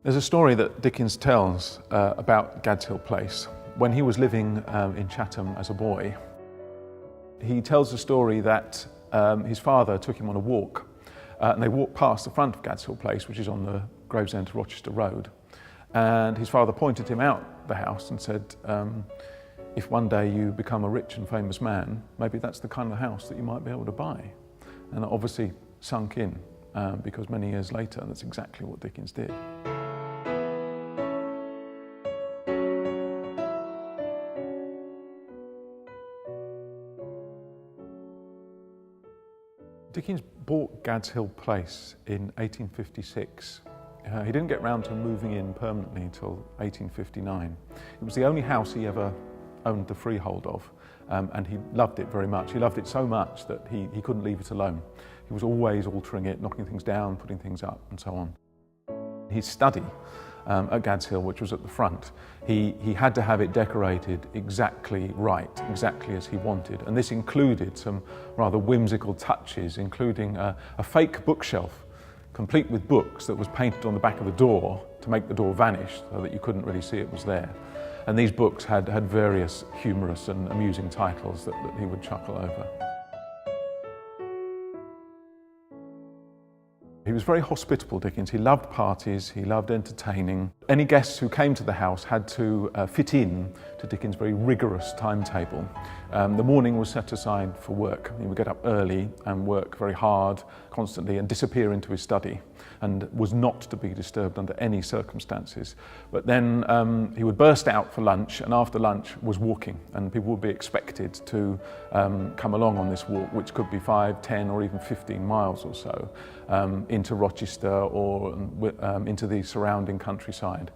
There's a story that Dickens tells about Gadshill Place. When he was living in Chatham as a boy, he tells the story that his father took him on a walk and they walked past the front of Gadshill Place, which is on the Gravesend to Rochester Road. And his father pointed him out the house and said, if one day you become a rich and famous man, maybe that's the kind of house that you might be able to buy. And it obviously sunk in because many years later, that's exactly what Dickens did. Dickens bought Gadshill Place in 1856. He didn't get round to moving in permanently until 1859. It was the only house he ever owned the freehold of, and he loved it very much. He loved it so much that he couldn't leave it alone. He was always altering it, knocking things down, putting things up, and so on. His study at Gadshill, which was at the front, he had to have it decorated exactly right, exactly as he wanted. And this included some rather whimsical touches, including a fake bookshelf, complete with books, that was painted on the back of the door to make the door vanish so that you couldn't really see it was there. And these books had various humorous and amusing titles that he would chuckle over. He was very hospitable, Dickens. He loved parties, he loved entertaining. Any guests who came to the house had to fit in to Dickens' very rigorous timetable. The morning was set aside for work. He would get up early and work very hard, constantly, and disappear into his study, and was not to be disturbed under any circumstances. But then he would burst out for lunch, and after lunch was walking, and people would be expected to come along on this walk, which could be 5, 10 or even 15 miles or so, into Rochester or into the surrounding countryside.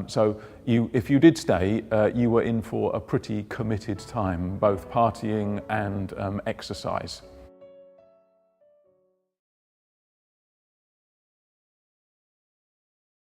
So if you did stay, you were in for a pretty committed time, both partying and exercise.